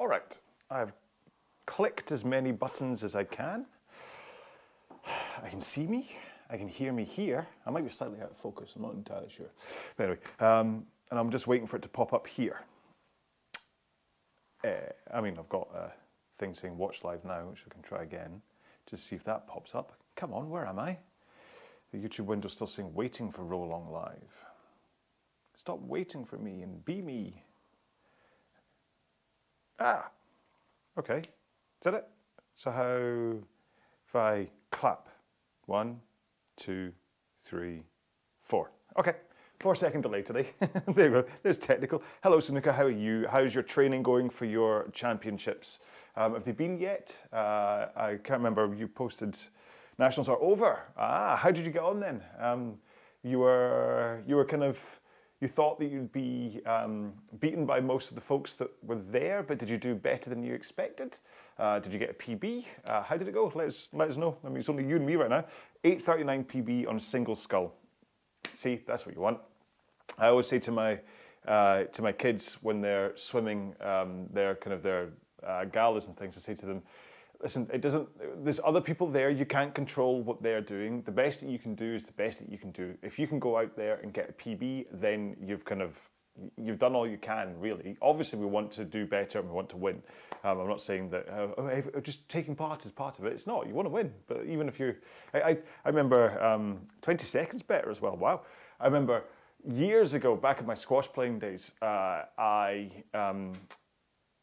All right, I've clicked as many buttons as I can. I can see me, I can hear me here. I might be slightly out of focus, I'm not entirely sure. But anyway, and I'm just waiting for it to pop up here. I mean, I've got a thing saying watch live now, which I can try again, just see if that pops up. Come on, where am I? The YouTube window's still saying waiting for RowAlong live. Stop waiting for me and be me. Ah, okay, is that it? So how, if I clap, 1, 2, 3, 4. Okay, 4-second delay today. There you go, there's technical. Hello Sunuka, how are you? How's your training going for your championships? Have they been yet? I can't remember, you posted nationals are over. Ah, how did you get on then? You were kind of, you thought that you'd be beaten by most of the folks that were there, but did you do better than you expected? Did you get a PB? How did it go? Let us know. I mean, it's only you and me right now. 8:39 PB on single scull. See, that's what you want. I always say to my kids when they're swimming their galas and things, I say to them, listen, there's other people there, you can't control what they're doing. The best that you can do is the best that you can do. If you can go out there and get a PB, then you've done all you can, really. Obviously, we want to do better and we want to win. I'm not saying that just taking part is part of it. It's not, you want to win. But even if I remember 20 seconds better as well, wow. I remember years ago, back in my squash playing days, I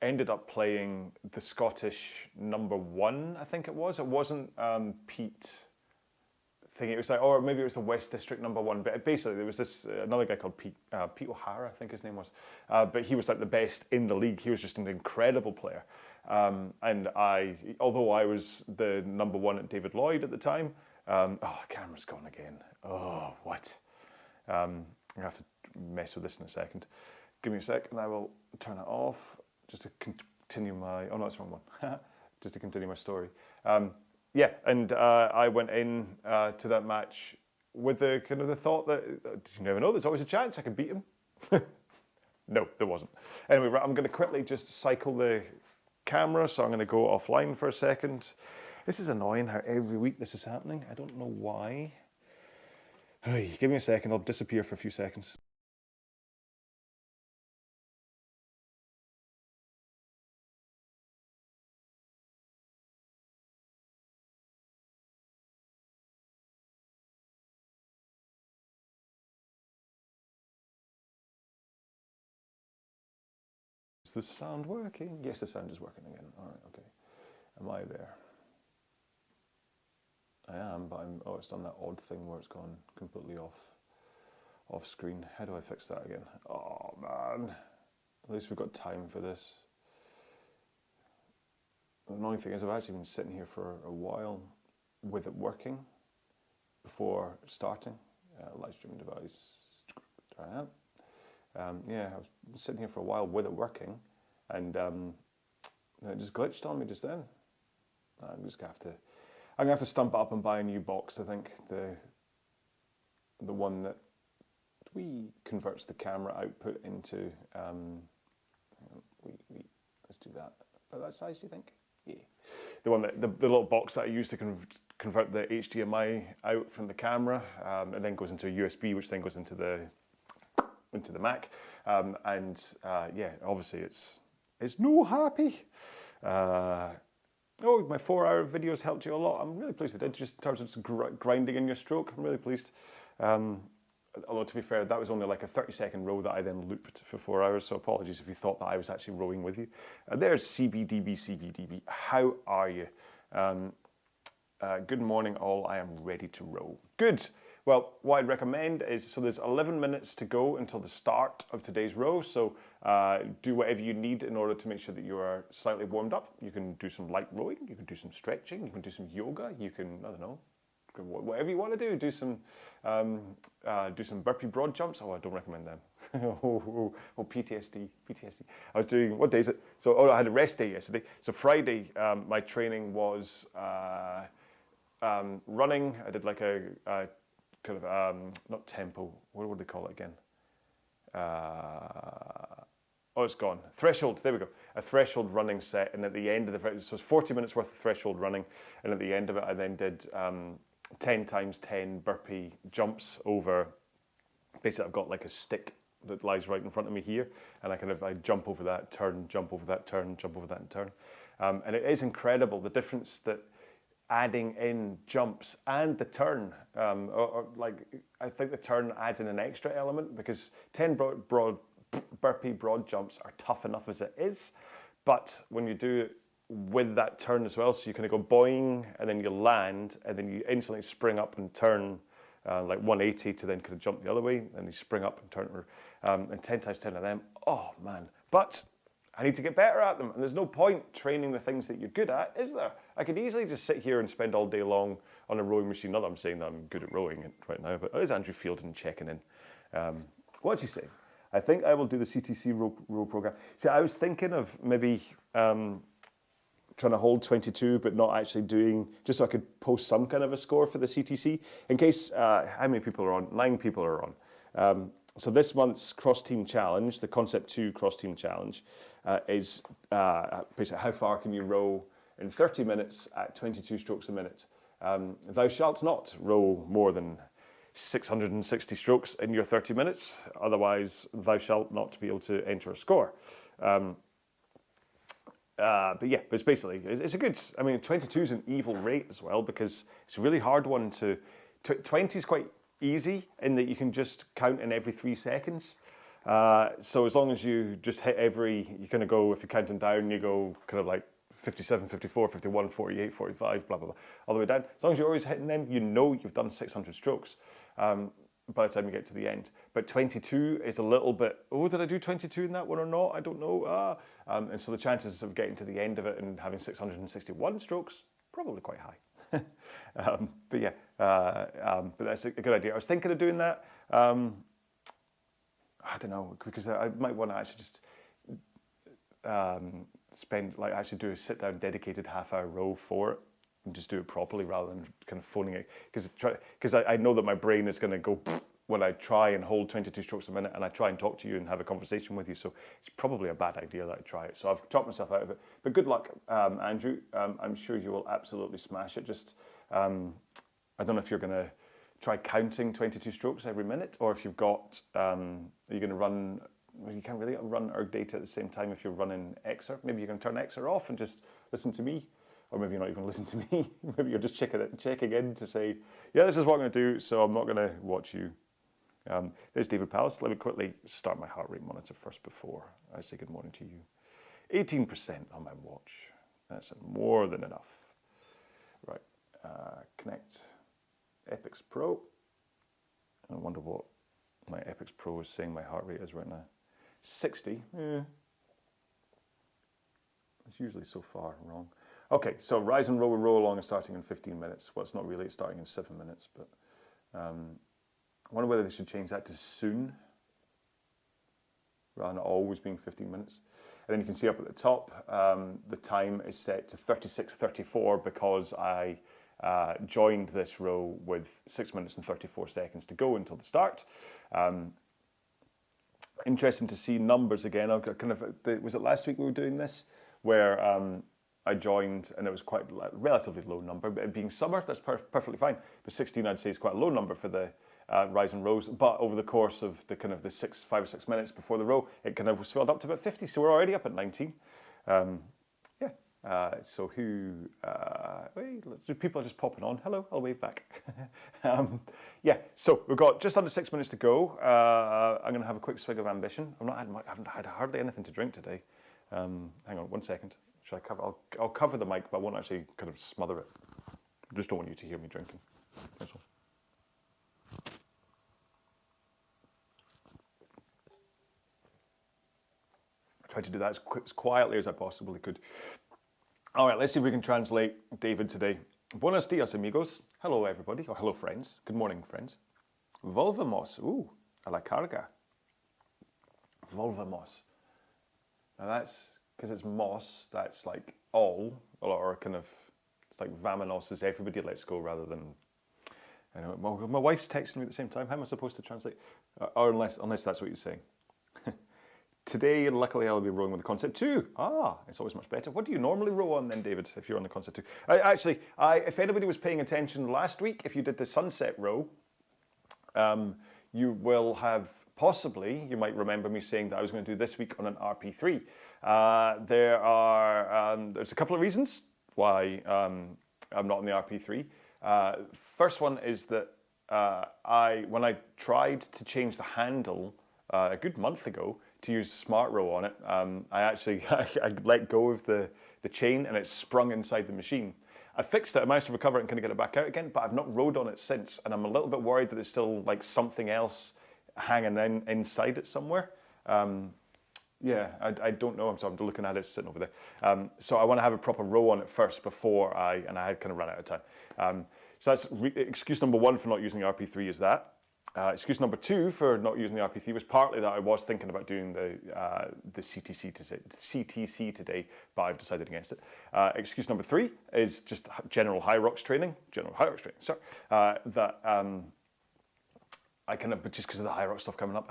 ended up playing the Scottish #1, I think it was. It wasn't Pete thing. It was like, or maybe it was the West District #1. But basically, there was this another guy called Pete O'Hara, I think his name was. But he was like the best in the league. He was just an incredible player. And although I was the #1 at David Lloyd at the time, oh, the camera's gone again. Oh, what? I'm gonna have to mess with this in a second. Give me a sec, and I will turn it off. Just to continue my, oh no, it's the wrong one. Just to continue my story. Yeah, and I went in to that match with the kind of the thought that you never know, there's always a chance I could beat him. No, there wasn't. Anyway, I'm going to quickly just cycle the camera, so I'm going to go offline for a second. This is annoying how every week this is happening. I don't know why. Hey, give me a second, I'll disappear for a few seconds. Is the sound working? Yes, the sound is working again. All right, okay. Am I there? I am, but oh, it's done that odd thing where it's gone completely off screen. How do I fix that again? Oh man, at least we've got time for this. The annoying thing is I've actually been sitting here for a while with it working before starting. Live streaming device, there I am. Yeah, I was sitting here for a while with it working, and it just glitched on me just then. I'm gonna have to stump up and buy a new box. I think the one that converts the camera output into. Let's do that. About that size, do you think? Yeah. The one that the little box that I use to convert the HDMI out from the camera, and then goes into a USB, which then goes into the Mac, yeah, obviously it's no happy. Oh, my 4-hour videos helped you a lot. I'm really pleased it did, just in terms of just grinding in your stroke. I'm really pleased. Although to be fair, that was only like a 30-second row that I then looped for 4 hours, so apologies if you thought that I was actually rowing with you. There's CBDB. How are you? Good morning all, I am ready to row. Good. Well, what I'd recommend is, so there's 11 minutes to go until the start of today's row, so do whatever you need in order to make sure that you are slightly warmed up. You can do some light rowing, you can do some stretching, you can do some yoga, you can, I don't know, whatever you want to do. Do some burpee broad jumps. Oh, I don't recommend them. PTSD. I was doing, what day is it? So, I had a rest day yesterday. So Friday, my training was running. I did like a kind of, not tempo, what would they call it again? Oh, it's gone. Threshold, there we go. a threshold running set, and at the end of so it's 40 minutes worth of threshold running, and at the end of it I then did 10 times 10 burpee jumps over. Basically I've got like a stick that lies right in front of me here, and I jump over that, turn, jump over that, turn, jump over that, and turn. And it is incredible the difference that adding in jumps and the turn, I think the turn adds in an extra element, because 10 burpee broad jumps are tough enough as it is, but when you do it with that turn as well, so you kind of go boing, and then you land, and then you instantly spring up and turn like 180 to then kind of jump the other way, and you spring up and turn, and 10 times 10 of them, oh man. But I need to get better at them, and there's no point training the things that you're good at, is there? I could easily just sit here and spend all day long on a rowing machine. Not that I'm saying that I'm good at rowing right now, but there's Andrew Fielden checking in. What's he saying? I think I will do the CTC row program. See, I was thinking of maybe trying to hold 22, but not actually doing, just so I could post some kind of a score for the CTC, in case, how many people are on? 9 people are on. So this month's cross-team challenge, the Concept 2 cross-team challenge, is basically how far can you row in 30 minutes at 22 strokes a minute. Thou shalt not row more than 660 strokes in your 30 minutes, otherwise thou shalt not be able to enter a score. But yeah, but it's basically, it's a good, I mean, 22 is an evil rate as well, because it's a really hard one to, 20 is quite easy in that you can just count in every 3 seconds. So as long as you just hit you kind of go, if you're counting down, you go kind of like 57, 54, 51, 48, 45, blah, blah, blah, all the way down. As long as you're always hitting them, you know you've done 600 strokes by the time you get to the end. But 22 is a little bit, oh, did I do 22 in that one or not? I don't know. And so the chances of getting to the end of it and having 661 strokes, probably quite high. But yeah, but that's a good idea. I was thinking of doing that. I don't know, because I might want to actually just actually do a sit-down dedicated half-hour row for it, and just do it properly rather than kind of phoning it. Because I know that my brain is going to go when I try and hold 22 strokes a minute and I try and talk to you and have a conversation with you. So it's probably a bad idea that I try it. So I've talked myself out of it. But good luck, Andrew. I'm sure you will absolutely smash it. Just, I don't know if you're going to try counting 22 strokes every minute, or if you've got, are you going to run, well, you can't really run erg data at the same time if you're running Exer. Maybe you can turn Exer off and just listen to me. Or maybe you're not even listening to me. Maybe you're just checking in to say, yeah, this is what I'm going to do, so I'm not going to watch you. There's David Palace. Let me quickly start my heart rate monitor first before I say good morning to you. 18% on my watch. That's more than enough. Right, connect Epix Pro. I wonder what my Epix Pro is saying my heart rate is right now. 60. It's usually so far wrong. Okay, so Rise and Row and RowAlong is starting in 15 minutes. Well, it's not really, it's starting in 7 minutes, but I wonder whether they should change that to soon, rather than always being 15 minutes. And then you can see up at the top, the time is set to 36:34 because I joined this row with 6 minutes and 34 seconds to go until the start. Interesting to see numbers again. Was it last week we were doing this, where I joined and it was quite a relatively low number, but it being summer, that's perfectly fine. But 16, I'd say, is quite a low number for the rise and rows. But over the course of the 5 or 6 minutes before the row, it kind of swelled up to about 50. So we're already up at 19. So people are just popping on. Hello, I'll wave back. Yeah, so we've got just under 6 minutes to go. I'm going to have a quick swig of Ambition. I haven't had hardly anything to drink today. Hang on 1 second. Should I cover? I'll cover the mic, but I won't actually kind of smother it. I just don't want you to hear me drinking. That's all. I tried to do that as quietly as I possibly could. All right, let's see if we can translate David today. Buenos dias, amigos. Hello, everybody, or hello, friends. Good morning, friends. Volvamos. Ooh, a la carga. Volvamos. Now that's, because it's mos, that's like all, or kind of, it's like vamonos is everybody, let's go, rather than, my wife's texting me at the same time. How am I supposed to translate? Or unless that's what you're saying. today, luckily, I'll be rowing with the Concept 2. Ah, it's always much better. What do you normally row on then, David, if you're on the Concept 2? Actually, if anybody was paying attention last week, if you did the sunset row, you will have possibly, you might remember me saying that I was going to do this week on an RP3. There's a couple of reasons why I'm not on the RP3. First one is that when I tried to change the handle a good month ago to use Smart Row on it, I actually I let go of the chain and it sprung inside the machine. I fixed it, I managed to recover it and kind of get it back out again, but I've not rowed on it since, and I'm a little bit worried that there's still like something else hanging inside it somewhere. Yeah, I don't know, so I'm looking at it sitting over there. So I want to have a proper row on it first before and I had kind of run out of time. So that's excuse number one for not using the RP3 is that. Excuse number two for not using the RP3 was partly that I was thinking about doing the CTC today, but I've decided against it. Excuse number three is just general high rocks training. Sorry. I kind of, just because of the high rock stuff coming up,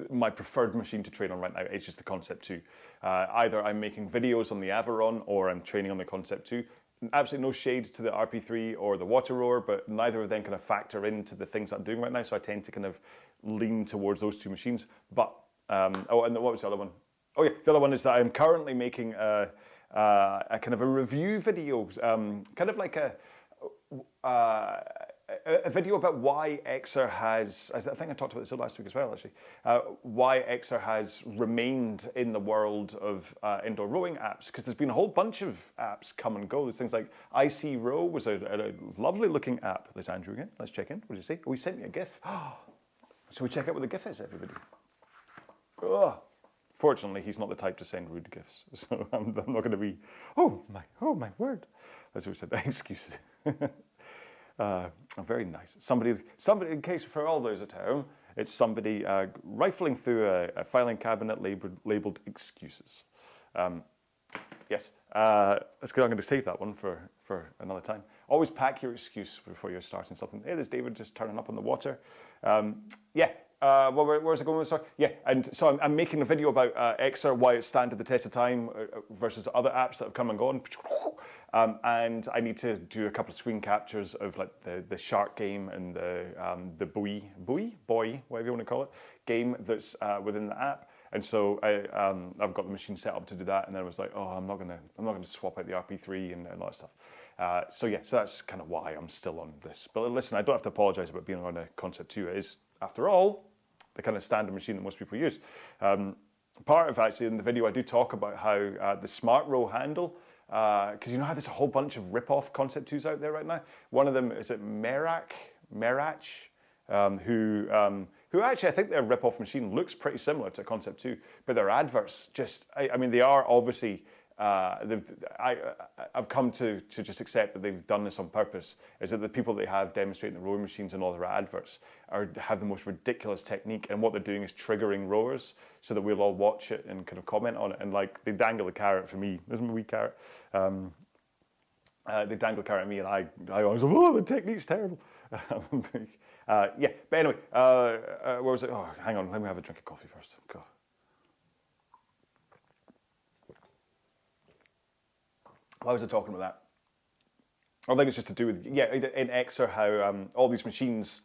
my preferred machine to train on right now is just the Concept 2. Either I'm making videos on the Averon or I'm training on the Concept 2. Absolutely no shade to the RP3 or the WaterRower, but neither of them kind of factor into the things I'm doing right now, so I tend to kind of lean towards those two machines. But, and what was the other one? Oh yeah, the other one is that I'm currently making a kind of a review video, kind of like a video about why Xer has, I think I talked about this last week as well actually, why Xer has remained in the world of indoor rowing apps, because there's been a whole bunch of apps come and go. There's things like IC Row was a lovely looking app. There's Andrew again, let's check in. What did you say? Oh, he sent me a GIF. Shall we check out what the GIF is, everybody? Oh. Fortunately, he's not the type to send rude GIFs, so I'm not going to be, oh my word. As we said, excuses. Very nice. Somebody, in case for all those at home, it's somebody rifling through a filing cabinet labeled excuses. Yes, let's go. I'm going to save that one for another time. Always pack your excuse before you're starting something. Hey, there's David just turning up on the water. Yeah. Where's it going? Sorry. Yeah, and so I'm making a video about Xer, why it stands the test of time versus other apps that have come and gone. And I need to do a couple of screen captures of like the shark game and the buoy, whatever you want to call it, game that's within the app. And so I've got the machine set up to do that, and then I was like, oh, I'm not gonna swap out the RP3 and all that stuff. So yeah, so that's kind of why I'm still on this. But listen, I don't have to apologise about being on a Concept 2. It is, after all, the kind of standard machine that most people use. Part of actually in the video I do talk about how the Smart Row handle, because you know how there's a whole bunch of rip-off Concept 2s out there right now. One of them is Merach, who actually I think their rip-off machine looks pretty similar to Concept 2, but their adverts just, I mean, they are obviously, I've come to just accept that they've done this on purpose, is that the people they have demonstrating the rowing machines and all their adverts have the most ridiculous technique, and what they're doing is triggering rowers so that we'll all watch it and kind of comment on it, and like they dangle a carrot for me, there's my wee carrot, they dangle a carrot at me and I always go, oh, the technique's terrible. Yeah, but anyway, where was it? Oh, hang on, let me have a drink of coffee first. God. Why was I talking about that? I think it's just to do with, yeah, in Xer, how all these machines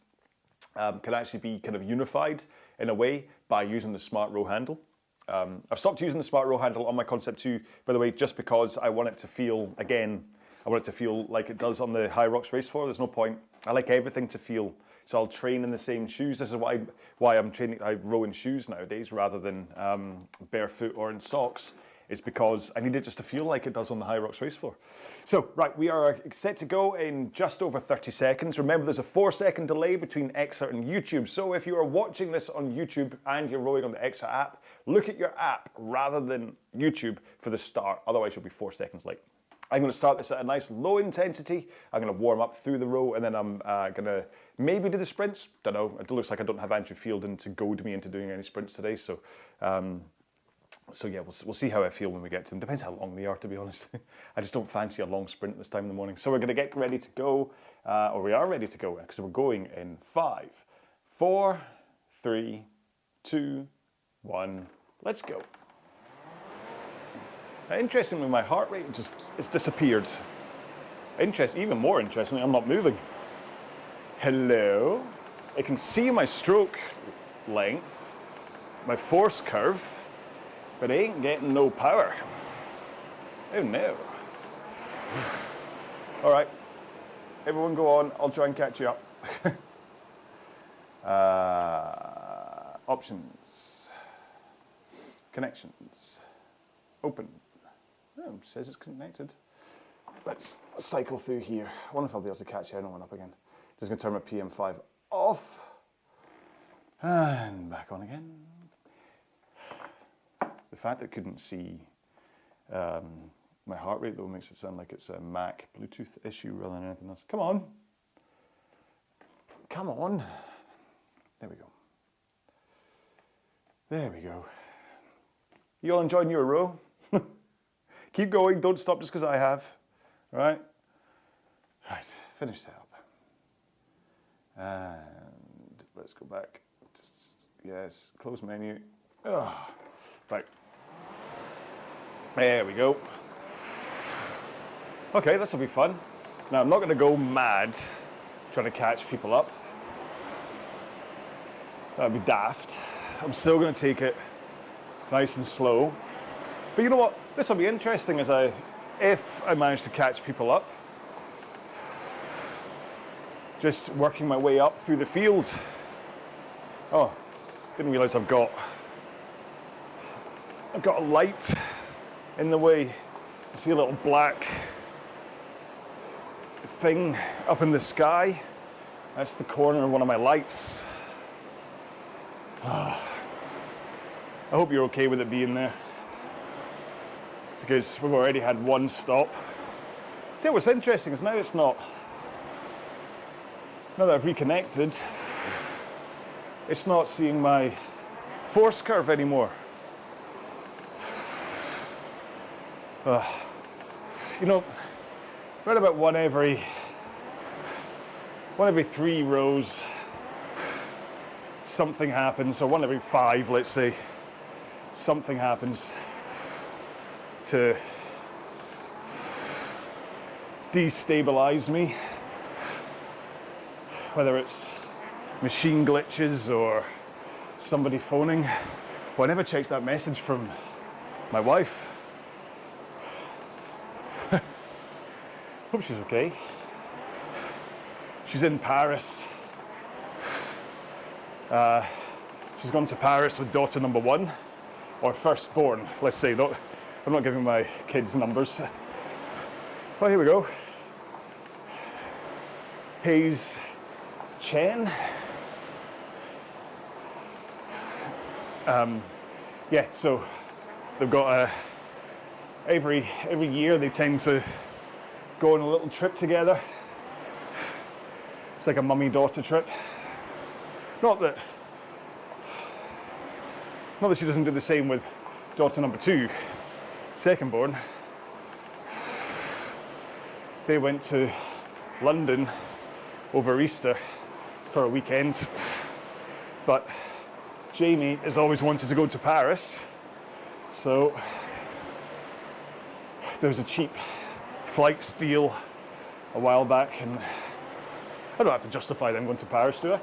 can actually be kind of unified in a way by using the Smart Row handle. I've stopped using the Smart Row handle on my Concept 2, by the way, just because I want it to feel, again, I want it to feel like it does on the High Rocks race floor. There's no point. I like everything to feel, so I'll train in the same shoes. This is why I row in shoes nowadays rather than barefoot or in socks, is because I need it just to feel like it does on the High Rocks race floor. So, right, we are set to go in just over 30 seconds. Remember, there's a 4-second delay between Xer and YouTube. So if you are watching this on YouTube and you're rowing on the Xer app, look at your app rather than YouTube for the start. Otherwise, you'll be 4 seconds late. I'm going to start this at a nice low intensity. I'm going to warm up through the row, and then I'm going to maybe do the sprints. Don't know. It looks like I don't have Andrew Fielden to goad me into doing any sprints today. So, so yeah, we'll see how I feel when we get to them. Depends how long they are, to be honest. I just don't fancy a long sprint this time in the morning. So we're going to get ready to go, or we are ready to go, because we're going in 5, 4, 3, 2, 1, let's go. Now, interestingly, my heart rate it's disappeared. Even more interestingly, I'm not moving. Hello? I can see my stroke length, my force curve, but I ain't getting no power. Oh no. All right, everyone go on, I'll try and catch you up. Options, connections, open. Oh, it says it's connected. Let's cycle through here. I wonder if I'll be able to catch anyone up again. Just gonna turn my PM5 off and back on again. The fact that I couldn't see my heart rate though makes it sound like it's a Mac Bluetooth issue rather than anything else. Come on. Come on. There we go. There we go. You all enjoying your row? Keep going, don't stop just because I have. All right? Right, finish that up. And let's go back. Yes, close menu. Oh, right. There we go. Okay, this will be fun. Now, I'm not going to go mad trying to catch people up. That would be daft. I'm still going to take it nice and slow. But you know what? This will be interesting if I manage to catch people up. Just working my way up through the field. Oh, didn't realize I've got a light in the way. I see a little black thing up in the sky. That's the corner of one of my lights. I hope you're okay with it being there, because we've already had one stop. See, what's interesting is now that I've reconnected, it's not seeing my force curve anymore. You know, right about one every 3 rows, something happens, or 1 every 5, let's say, something happens to destabilize me. Whether it's machine glitches or somebody phoning. Well, I never checked that message from my wife. Hope she's okay. She's in Paris. She's gone to Paris with daughter number 1, or firstborn, let's say. I'm not giving my kids numbers. Well, here we go. Hayes Chen. Yeah, so they've got every year they tend to go on a little trip together. It's like a mummy-daughter trip. Not that she doesn't do the same with daughter number 2, second born. They went to London over Easter for a weekend, but Jamie has always wanted to go to Paris, so there was a cheap flights deal a while back, and I don't have to justify them going to Paris, do I?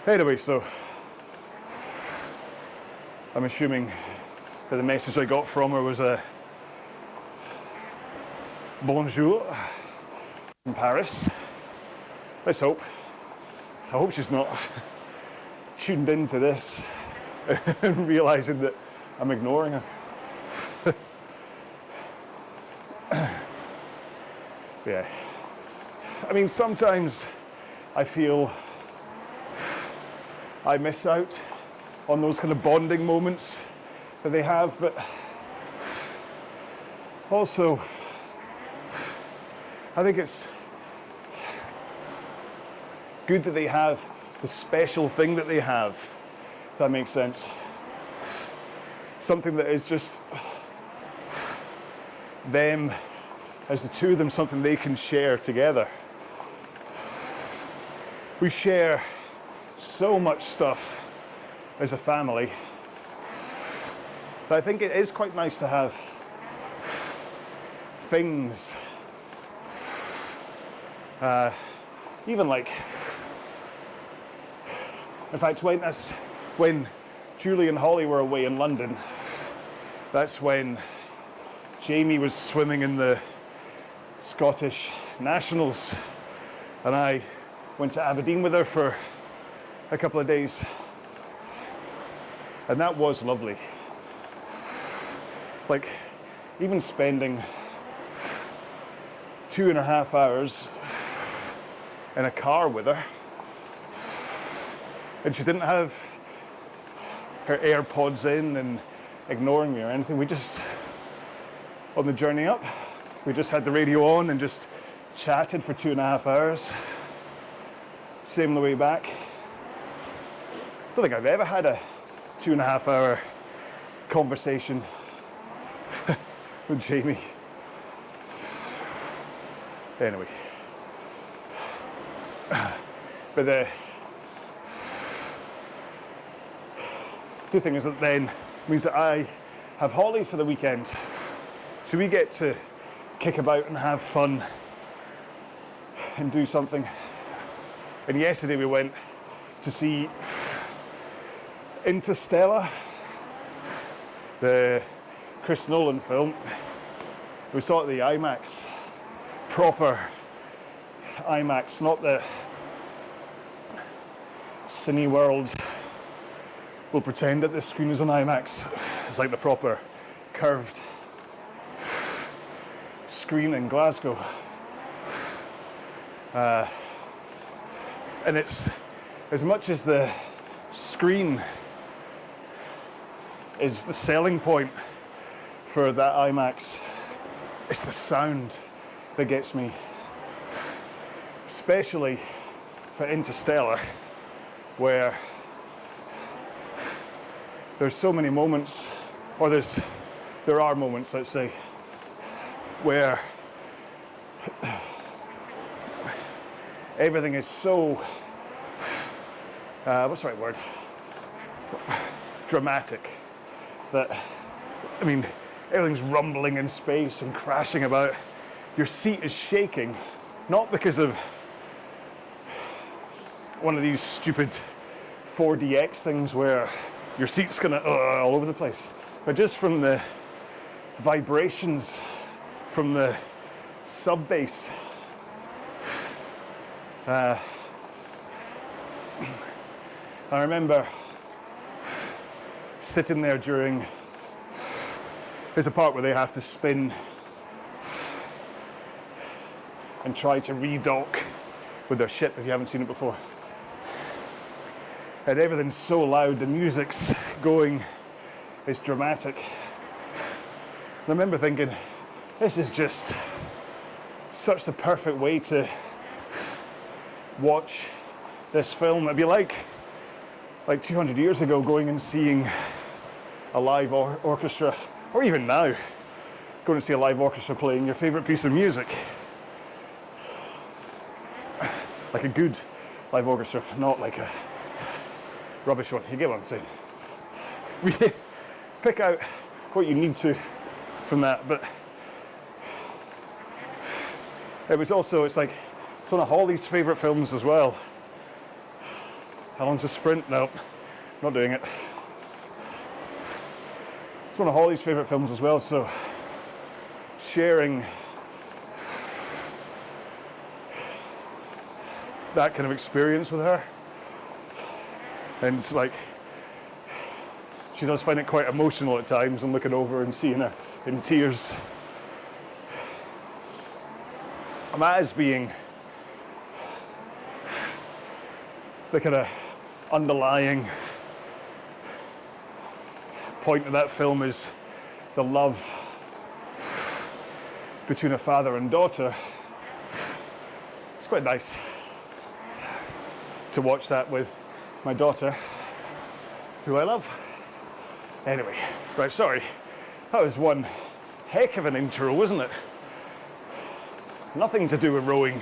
Anyway, so I'm assuming that the message I got from her was a bonjour in Paris. Let's hope. I hope she's not tuned into this and realizing that I'm ignoring her. Yeah. I mean, sometimes I feel I miss out on those kind of bonding moments that they have, but also I think it's good that they have the special thing that they have, if that makes sense. Something that is just them, as the two of them, something they can share together. We share so much stuff as a family. But I think it is quite nice to have things, even like, in fact, when Julie and Holly were away in London, that's when Jamie was swimming in the Scottish Nationals, and I went to Aberdeen with her for a couple of days, and that was lovely. Like, even spending 2.5 hours in a car with her, and she didn't have her AirPods in and ignoring me or anything. We just, on the journey up, we just had the radio on and just chatted for 2.5 hours. Same on the way back. I don't think I've ever had a 2.5 hour conversation with Jamie. Anyway. But the good thing is that then means that I have Holly for the weekend. So we get to kick about and have fun and do something. And yesterday we went to see Interstellar, the Chris Nolan film. We saw it at the IMAX, proper IMAX, not the Cineworld will pretend that this screen is an IMAX. It's like the proper curved screen in Glasgow. And it's, as much as the screen is the selling point for that IMAX, it's the sound that gets me. Especially for Interstellar, where there's so many moments, or there are moments, let's say, where everything is so, what's the right word? Dramatic. That, I mean, everything's rumbling in space and crashing about. Your seat is shaking, not because of one of these stupid 4DX things where your seat's gonna all over the place, but just from the vibrations from the sub bass. I remember sitting there during, there's a part where they have to spin and try to redock with their ship, if you haven't seen it before. And everything's so loud, the music's going, it's dramatic. And I remember thinking, this is just such the perfect way to watch this film. It'd be like 200 years ago going and seeing a live orchestra, or even now, going to see a live orchestra playing your favorite piece of music. Like a good live orchestra, not like a rubbish one. You get what I'm saying? We pick out what you need to from that, but it was also, it's like, it's one of Holly's favourite films as well. How long's a sprint? No, not doing it. It's one of Holly's favourite films as well, so sharing that kind of experience with her, and it's like, she does find it quite emotional at times, and looking over and seeing her in tears. And that as being the kind of underlying point of that film is the love between a father and daughter. It's quite nice to watch that with my daughter, who I love. Anyway, right, sorry. That was one heck of an intro, wasn't it? Nothing to do with rowing.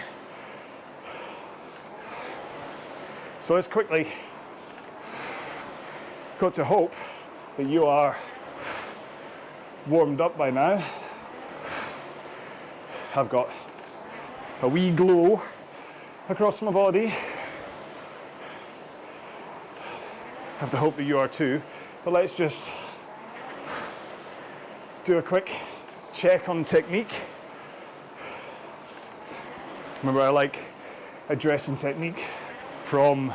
So let's quickly got to hope that you are warmed up by now. I've got a wee glow across my body. I have to hope that you are too. But let's just do a quick check on technique. Remember, I like addressing technique from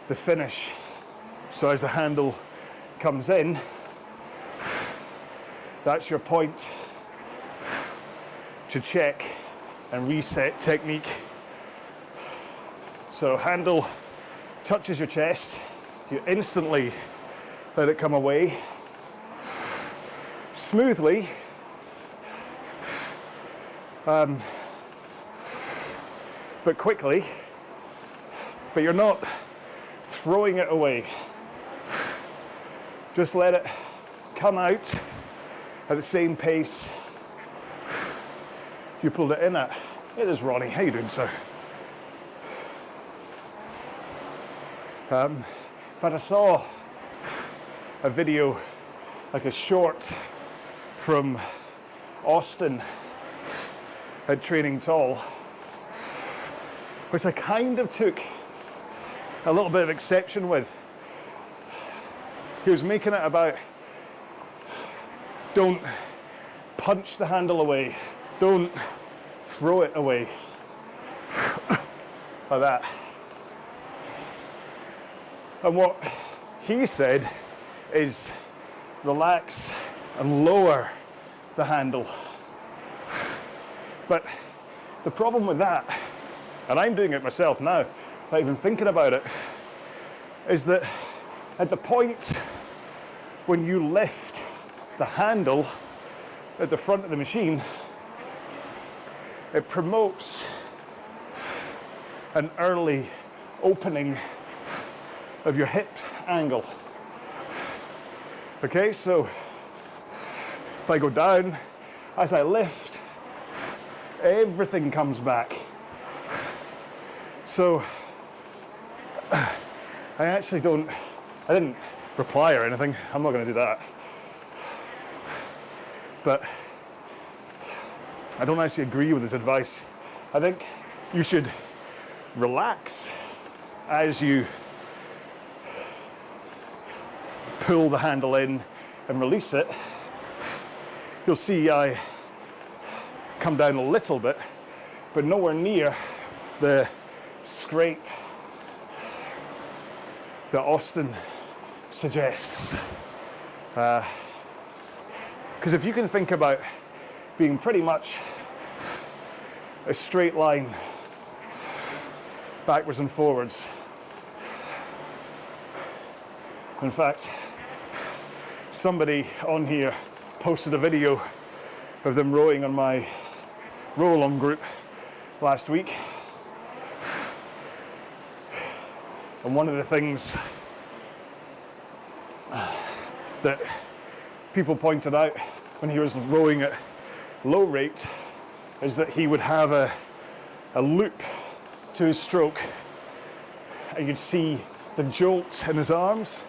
the finish. So as the handle comes in, that's your point to check and reset technique. So handle touches your chest, you instantly let it come away smoothly, but quickly, but you're not throwing it away. Just let it come out at the same pace you pulled it in at. It is Ronnie, how you doing, sir? But I saw a video, like a short from Austin at Training Tall, which I kind of took a little bit of exception with. He was making it about, don't punch the handle away, don't throw it away, like that. And what he said is relax and lower the handle. But the problem with that, and I'm doing it myself now, not even thinking about it, is that at the point when you lift the handle at the front of the machine, it promotes an early opening of your hip angle. Okay, so if I go down, as I lift, everything comes back. So I didn't reply or anything. I'm not going to do that. But I don't actually agree with his advice. I think you should relax as you pull the handle in and release it. You'll see I come down a little bit, but nowhere near the scrape that Austin suggests. Because if you can think about being pretty much a straight line backwards and forwards. In fact, somebody on here posted a video of them rowing on my RowAlong group last week. And one of the things that people pointed out when he was rowing at low rate is that he would have a loop to his stroke, and you'd see the jolt in his arms,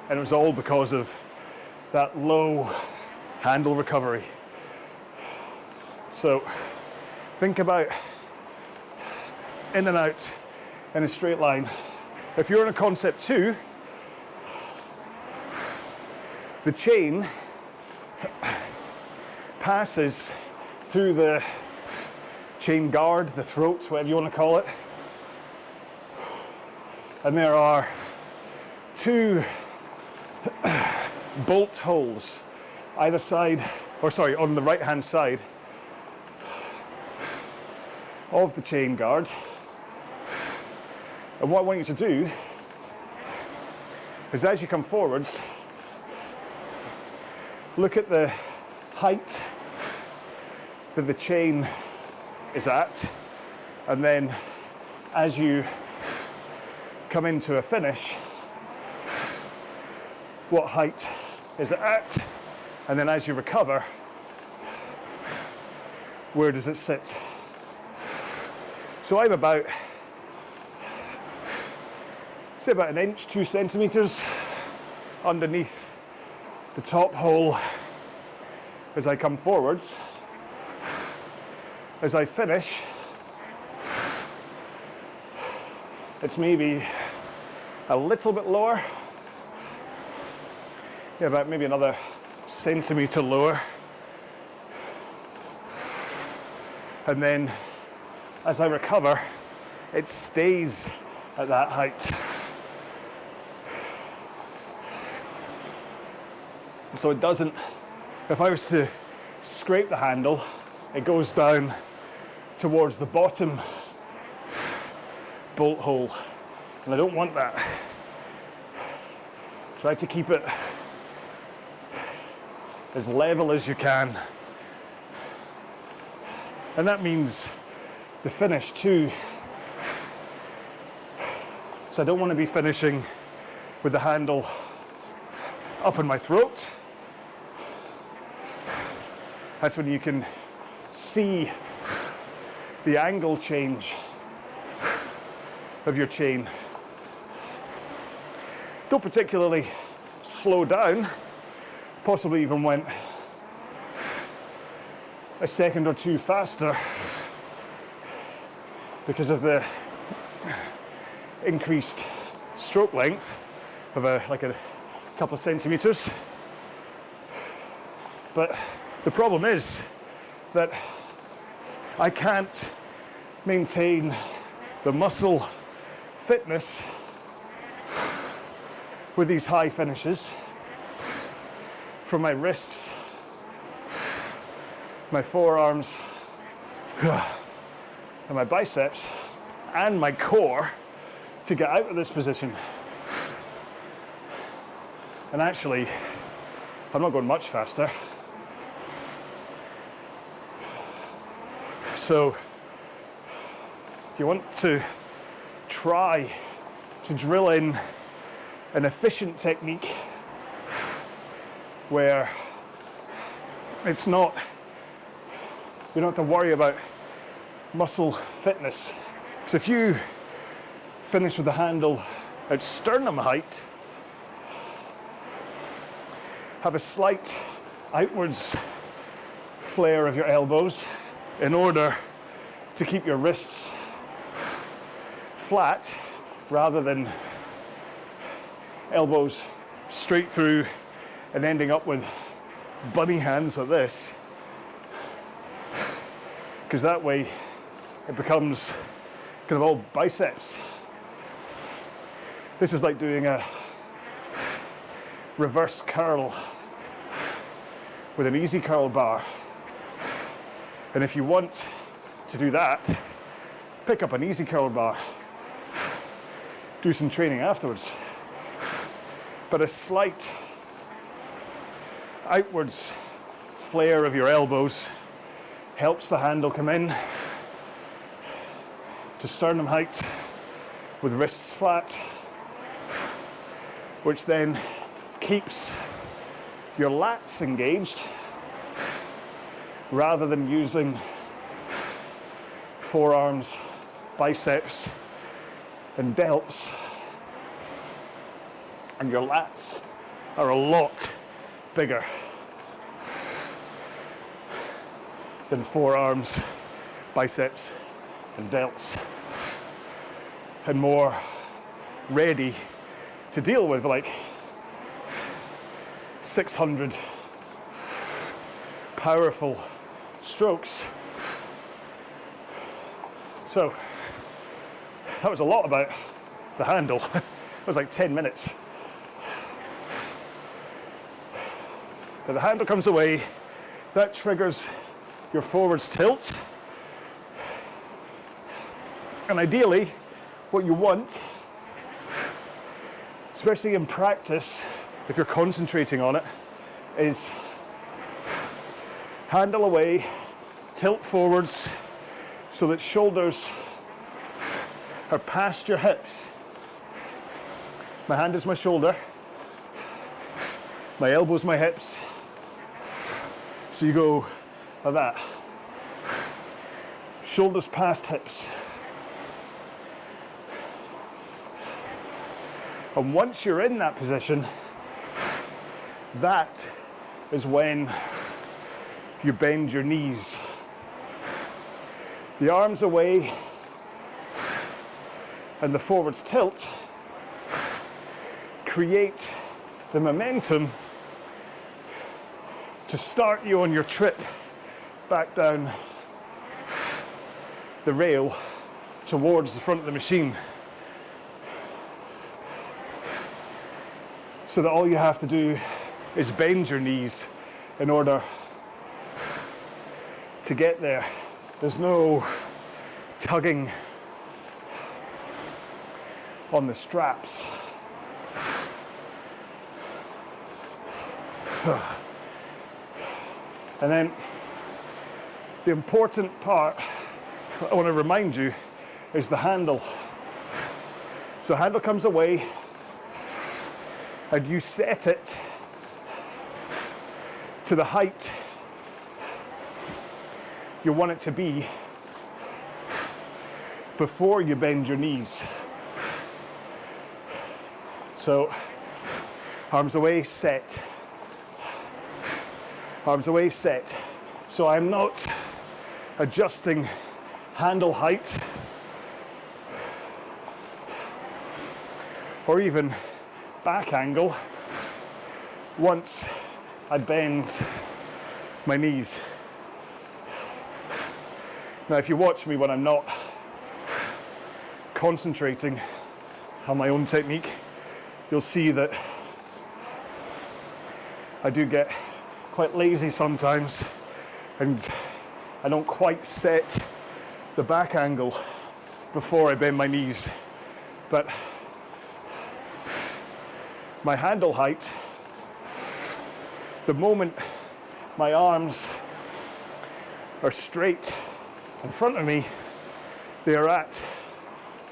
and it was all because of that low handle recovery. So think about in and out in a straight line. If you're in a concept 2, the chain passes through the chain guard, the throat, whatever you want to call it. And there are 2 bolt holes either side, on the right hand side of the chain guard. And what I want you to do is, as you come forwards, look at the height that the chain is at, and then as you come into a finish, what height is it at, and then as you recover, where does it sit? So I'm about say about 1 inch, 2 centimeters underneath the top hole as I come forwards. As I finish, it's maybe a little bit lower. Yeah, about maybe another centimeter lower. And then as I recover, it stays at that height. So it doesn't, if I was to scrape the handle, it goes down towards the bottom bolt hole. And I don't want that. Try to keep it as level as you can. And that means the finish too. So I don't want to be finishing with the handle up in my throat. That's when you can see the angle change of your chain. Don't particularly slow down, possibly even went a second or two faster because of the increased stroke length of like a couple of centimeters. But the problem is that I can't maintain the muscle fitness with these high finishes from my wrists, my forearms, and my biceps, and my core to get out of this position. And actually, I'm not going much faster. So, if you want to try to drill in an efficient technique where it's not, you don't have to worry about muscle fitness. So if you finish with the handle at sternum height, have a slight outwards flare of your elbows in order to keep your wrists flat rather than elbows straight through and ending up with bunny hands like this, because that way it becomes kind of all biceps. This is like doing a reverse curl with an easy curl bar. And if you want to do that, pick up an easy curl bar, do some training afterwards. But a slight outwards flare of your elbows helps the handle come in to sternum height with wrists flat, which then keeps your lats engaged rather than using forearms, biceps, and delts. And your lats are a lot bigger than forearms, biceps, and delts, and more ready to deal with like 600 powerful strokes. So that was a lot about the handle. It was like 10 minutes. But the handle comes away, that triggers your forwards tilt. And ideally, what you want, especially in practice, if you're concentrating on it, is handle away, tilt forwards so that shoulders are past your hips. My hand is my shoulder, my elbow's my hips. So you go like that. Shoulders past hips. And once you're in that position, that is when you bend your knees. The arms away and the forwards tilt create the momentum to start you on your trip back down the rail towards the front of the machine. So that all you have to do is bend your knees in order to get there. There's no tugging on the straps. And then the important part I want to remind you is the handle. So the handle comes away and you set it to the height you want it to be before you bend your knees. So arms away, set. Arms away, set. So I'm not adjusting handle height or even back angle once I bend my knees. Now, if you watch me when I'm not concentrating on my own technique, you'll see that I do get quite lazy sometimes and I don't quite set the back angle before I bend my knees. But my handle height, the moment my arms are straight in front of me, they are at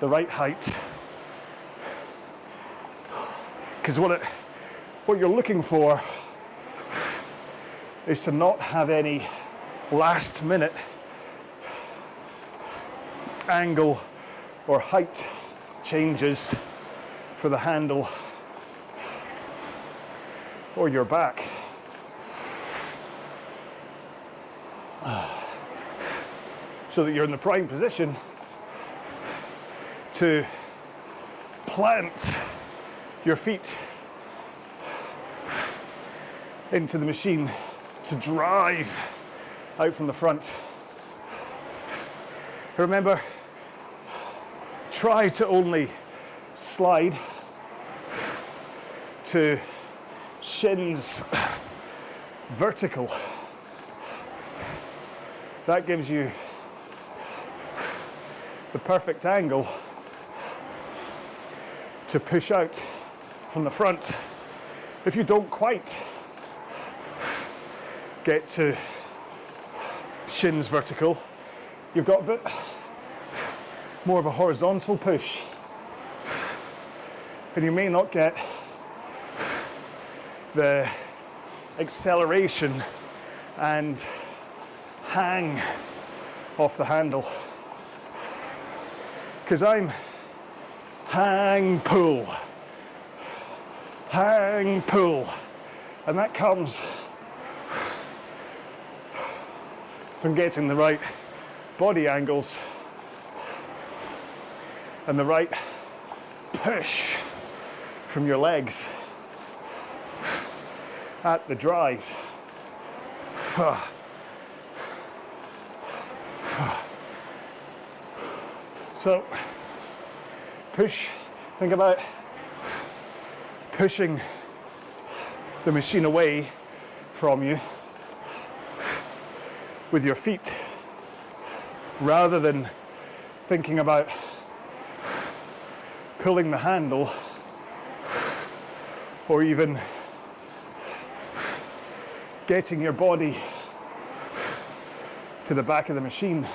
the right height. Because what you're looking for is to not have any last minute angle or height changes for the handle or your back. So that you're in the prime position to plant your feet into the machine to drive out from the front. Remember, try to only slide to shins vertical. That gives you the perfect angle to push out from the front. If you don't quite get to shins vertical, you've got a bit more of a horizontal push, and you may not get the acceleration and hang off the handle, because I'm hang pull, and that comes from getting the right body angles and the right push from your legs at the drive. So think about pushing the machine away from you with your feet, rather than thinking about pulling the handle or even getting your body to the back of the machine.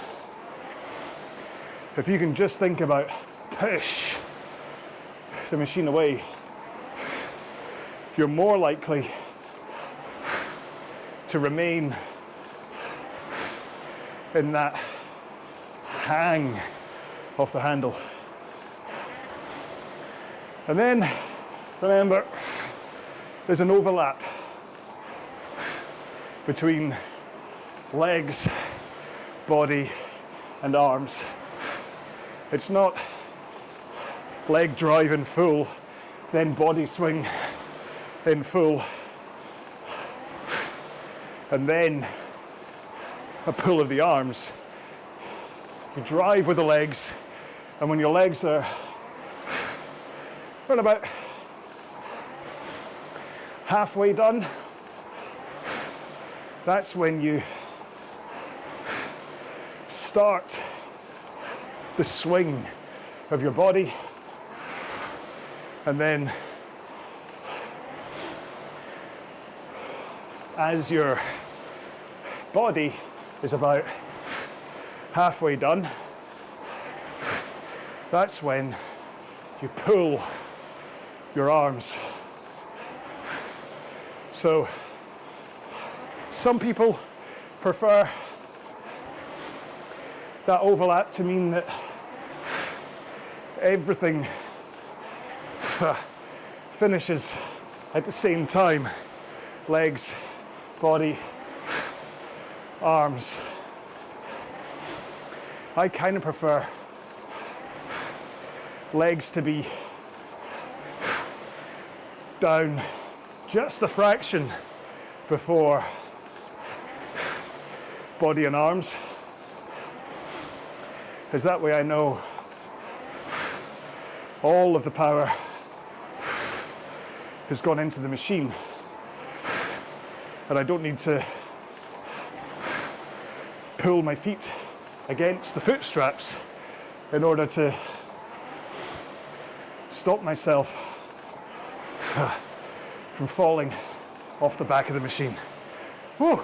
If you can just think about push the machine away, you're more likely to remain in that hang off the handle. And then remember, there's an overlap between legs, body, and arms. It's not leg drive in full, then body swing in full, and then a pull of the arms. You drive with the legs, and when your legs are about halfway done, that's when you start the swing of your body, and then as your body is about halfway done, that's when you pull your arms. So some people prefer that overlap to mean that everything finishes at the same time. Legs, body, arms. I kind of prefer legs to be down just a fraction before body and arms, because that way I know all of the power has gone into the machine and I don't need to pull my feet against the foot straps in order to stop myself from falling off the back of the machine. Whew.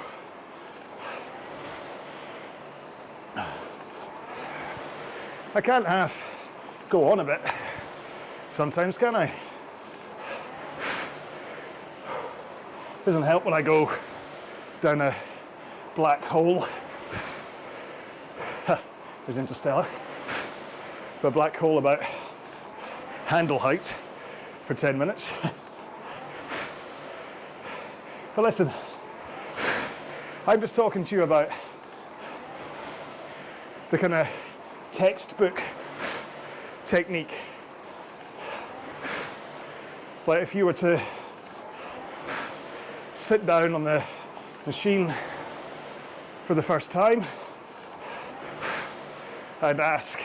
I can't half go on a bit sometimes, can I? Doesn't help when I go down a black hole. There's Interstellar. A black hole about handle height for 10 minutes. But listen, I'm just talking to you about the kind of textbook technique. Like if you were to sit down on the machine for the first time and ask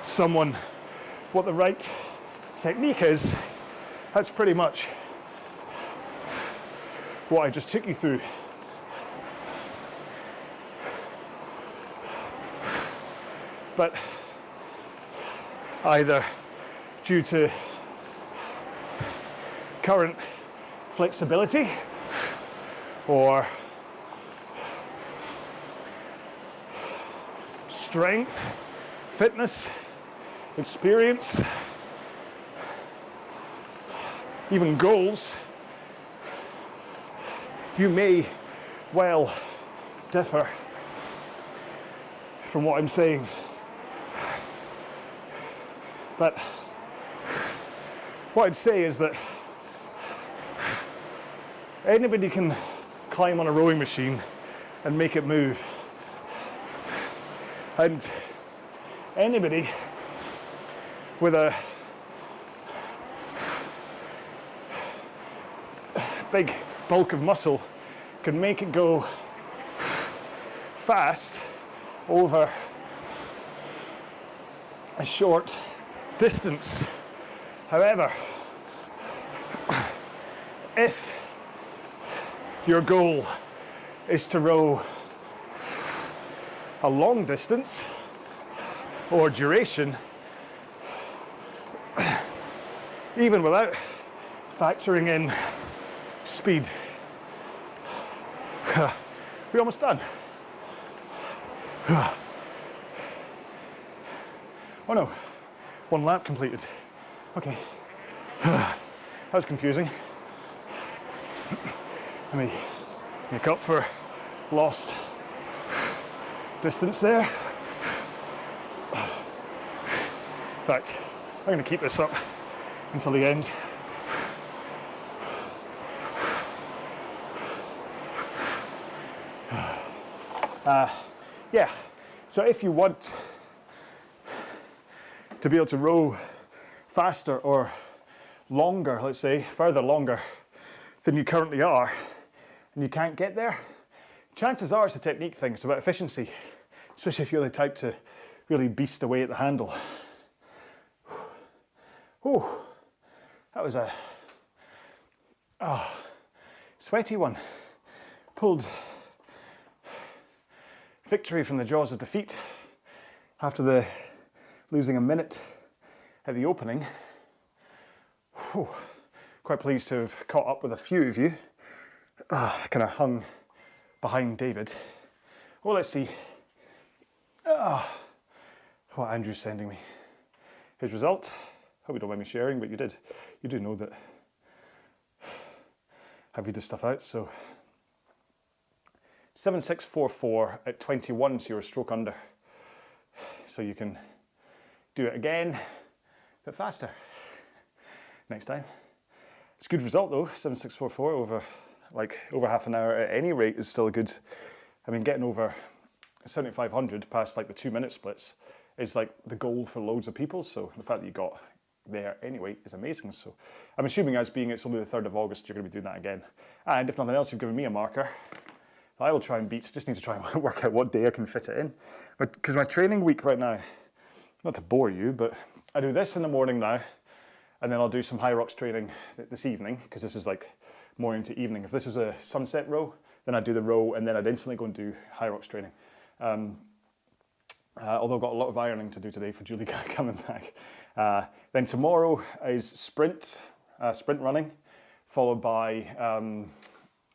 someone what the right technique is, that's pretty much what I just took you through. But either due to current flexibility or strength, fitness, experience, even goals, you may well differ from what I'm saying. But what I'd say is that anybody can climb on a rowing machine and make it move. And anybody with a big bulk of muscle can make it go fast over a short distance. However, if your goal is to row a long distance or duration, even without factoring in speed, we're almost done. Oh no, one lap completed. Okay, that was confusing. Let me make up for lost distance there. In fact, I'm going to keep this up until the end. Yeah, so if you want to be able to row faster or longer, let's say, further longer than you currently are, and you can't get there, chances are it's a technique thing. It's about efficiency, especially if you're the type to really beast away at the handle. Whew, that was a sweaty one. Pulled victory from the jaws of defeat after losing a minute at the opening. Whew, quite pleased to have caught up with a few of you. Kind of hung behind David. Well, let's see what Andrew's sending me. His result. Hope you don't mind me sharing, but you do know that I read this stuff out. So 7644 at 21, so you're a stroke under. So you can do it again, but faster next time. It's a good result though. 7644 over half an hour at any rate is still a good. I mean, getting over 7500 past like the 2-minute splits is like the goal for loads of people. So the fact that you got there anyway is amazing. So I'm assuming, as being it's only the 3rd of August, you're going to be doing that again. And if nothing else, you've given me a marker I will try and beat. Just need to try and work out what day I can fit it in. Because my training week right now, not to bore you, but I do this in the morning now, and then I'll do some high rocks training this evening, because this is like morning to evening. If this was a sunset row, then I'd do the row, and then I'd instantly go and do high rocks training. Although I've got a lot of ironing to do today for Julie coming back. Then tomorrow is sprint running, followed by,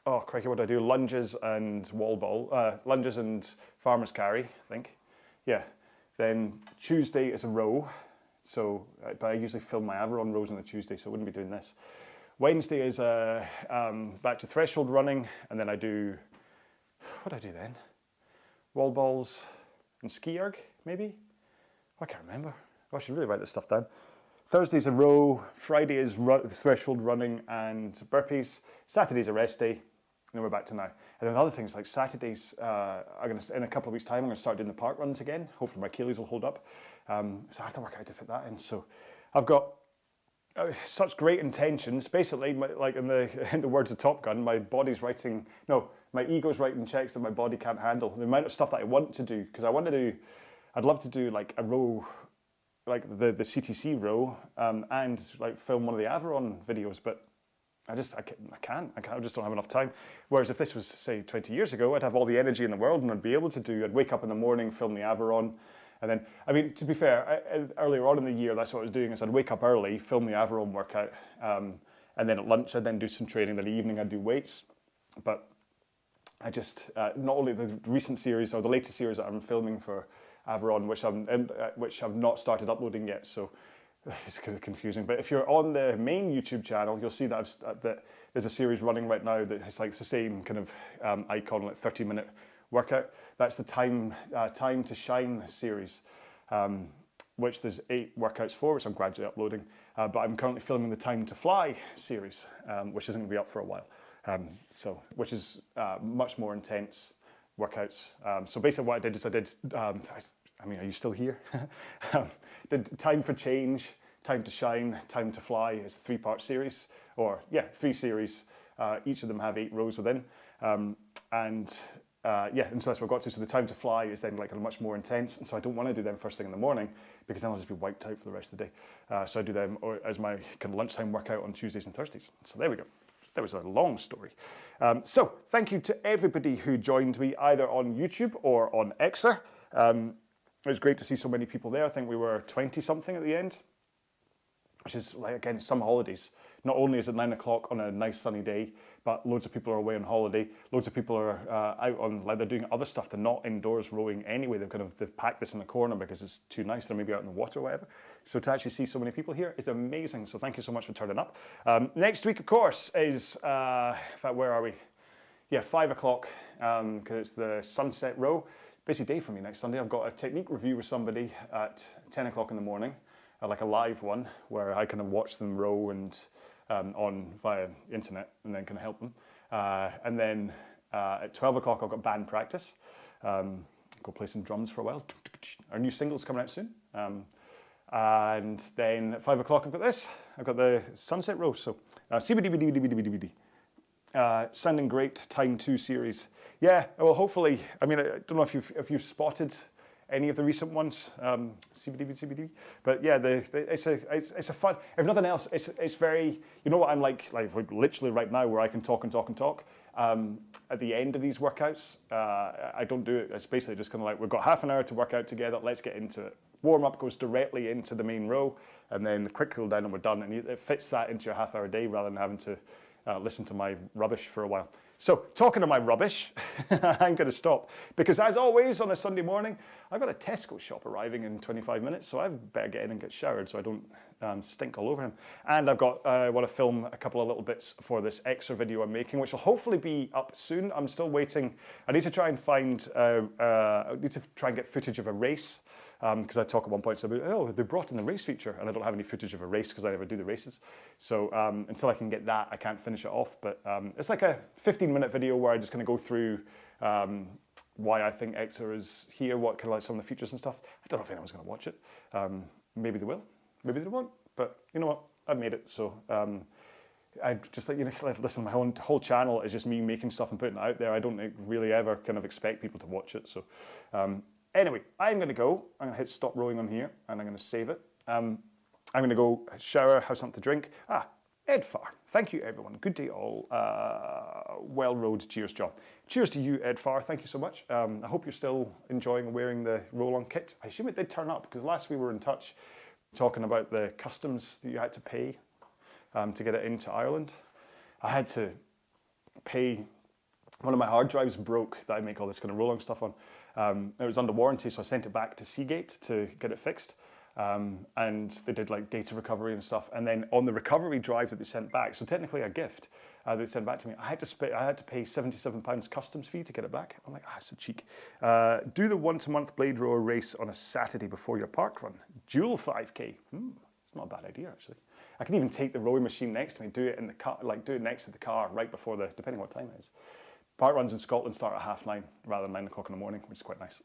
oh crikey, what do I do? Lunges and wall ball, lunges and farmer's carry, I think. Yeah. Then Tuesday is a row. So, but I usually film my Averon rows on the Tuesday, so I wouldn't be doing this. Wednesday is back to threshold running, and then I do, what do I do then? Wall balls and ski erg, maybe? I can't remember. I should really write this stuff down. Thursday's a row, Friday is threshold running and burpees, Saturday's a rest day, and then we're back to now. And then other things like Saturdays, in a couple of weeks' time, I'm going to start doing the park runs again. Hopefully my Achilles will hold up. So I have to work out to fit that in. So I've got such great intentions. Basically, like in the words of Top Gun, my ego's writing checks that my body can't handle. The amount of stuff that I want to do, because I'd love to do like a row, like the CTC row, and like film one of the Averon videos, but I just don't have enough time. Whereas if this was, say, 20 years ago, I'd have all the energy in the world and I'd be able to I'd wake up in the morning, film the Averon, and then, I mean, to be fair, earlier on in the year, that's what I was doing, is I'd wake up early, film the Averon workout, and then at lunch I'd then do some training, then in the evening I'd do weights. But I just, not only the recent series, or the latest series that I'm filming for Averon, which I've not started uploading yet, so it's kind of confusing. But if you're on the main YouTube channel, you'll see that that there's a series running right now that has like the same kind of icon, like 30-minute workout. That's the Time to Shine series, which there's 8 workouts for, which I'm gradually uploading. But I'm currently filming the Time to Fly series, which isn't going to be up for a while. Which is much more intense workouts. So basically what I did is I mean, are you still here? Did Time for Change, Time to Shine, Time to Fly is a 3-part series, 3 series. Each of them have 8 rows within. And so that's what I got to. So the Time to Fly is then like a much more intense, and so I don't want to do them first thing in the morning, because then I'll just be wiped out for the rest of the day. So I do them as my kind of lunchtime workout on Tuesdays and Thursdays. So there we go. That was a long story. So thank you to everybody who joined me either on YouTube or on Xer. It was great to see so many people there. I think we were 20 something at the end, which is like, again, some holidays. Not only is it 9 o'clock on a nice sunny day, but loads of people are away on holiday. Loads of people are out on, like, they're doing other stuff. They're not indoors rowing anyway. They've packed this in the corner because it's too nice. They're maybe out in the water or whatever. So to actually see so many people here is amazing. So thank you so much for turning up. Next week, of course, is, in fact, where are we? Yeah, 5 o'clock, because it's the sunset row. Busy day for me next Sunday. I've got a technique review with somebody at 10 o'clock in the morning. like a live one where I kind of watch them row and on via internet and then kind of help them. And then at 12 o'clock I've got band practice. Go play some drums for a while. Our new single's coming out soon. And then at 5 o'clock I've got this. I've got the Sunset Row. So CBDBDBDBDBD. Sounding Great Time 2 series. Yeah, well hopefully, I mean, I don't know if you've spotted any of the recent ones, CBD, but yeah, it's a fun. If nothing else, it's very. You know what I'm like literally right now, where I can talk and talk and talk. At the end of these workouts, I don't do it. It's basically just kind of like we've got half an hour to work out together. Let's get into it. Warm up goes directly into the main row, and then the quick cool down, and we're done. And it fits that into your half-hour day rather than having to listen to my rubbish for a while. So, talking to my rubbish, I'm going to stop because, as always, on a Sunday morning, I've got a Tesco shop arriving in 25 minutes, so I better get in and get showered so I don't stink all over him. And I've got want to film a couple of little bits for this extra video I'm making, which will hopefully be up soon. I'm still waiting. I need to try and find. I need to try and get footage of a race. Because I talk at one point about, oh, they brought in the race feature, and I don't have any footage of a race because I never do the races. So until I can get that, I can't finish it off. But it's like a 15-minute video where I just kind of go through why I think Exa is here, what kind of like some of the features and stuff. I don't know if anyone's going to watch it. Maybe they will, maybe they won't. But you know what? I've made it, so I just listen. My whole channel is just me making stuff and putting it out there. I don't really ever kind of expect people to watch it. So. Anyway, I'm going to go. I'm going to hit stop rowing on here, and I'm going to save it. I'm going to go shower, have something to drink. Edfar. Thank you, everyone. Good day all. Well rowed. Cheers, John. Cheers to you, Edfar. Thank you so much. I hope you're still enjoying wearing the RowAlong kit. I assume it did turn up, because last we were in touch talking about the customs that you had to pay to get it into Ireland. I had to pay. One of my hard drives broke that I make all this kind of RowAlong stuff on. It was under warranty, so I sent it back to Seagate to get it fixed. And they did like data recovery and stuff. And then on the recovery drive that they sent back, so technically a gift they sent back to me, I had to pay £77 customs fee to get it back. I'm like, so cheek. Do the once-a-month blade rower race on a Saturday before your park run. Dual 5K. It's not a bad idea, actually. I can even take the rowing machine next to me, do it in the car, do it next to the car right before depending what time it is. Park runs in Scotland start at 9:30 rather than 9 o'clock in the morning, which is quite nice.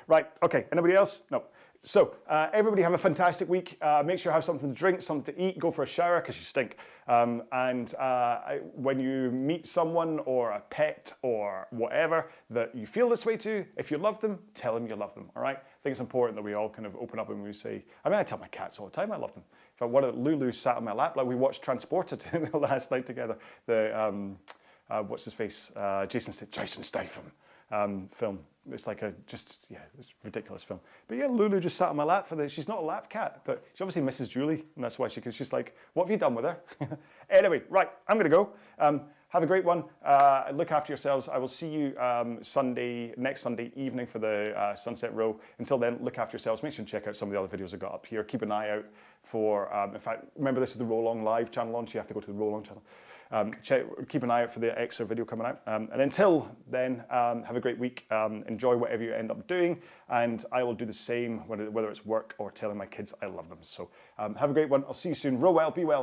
Right, okay, anybody else? No. So, everybody have a fantastic week. Make sure you have something to drink, something to eat, go for a shower because you stink. When you meet someone or a pet or whatever that you feel this way to, if you love them, tell them you love them, all right? I think it's important that we all kind of open up when we say, I tell my cats all the time I love them. In fact, Lulu sat on my lap, like we watched Transported last night together. What's his face? Jason Statham film. It's like it's a ridiculous film. But yeah, Lulu just sat on my lap she's not a lap cat, but she obviously misses Julie, and that's why she's like, what have you done with her? Anyway, right, I'm gonna go. Have a great one. Look after yourselves. I will see you next Sunday evening for the Sunset Row. Until then, look after yourselves. Make sure and check out some of the other videos I got up here. Keep an eye out for, in fact, remember this is the RowAlong live channel launch. You have to go to the RowAlong channel. Keep an eye out for the extra video coming out. And until then, have a great week. Enjoy whatever you end up doing. And I will do the same, whether it's work or telling my kids I love them. So have a great one. I'll see you soon. Row well, be well.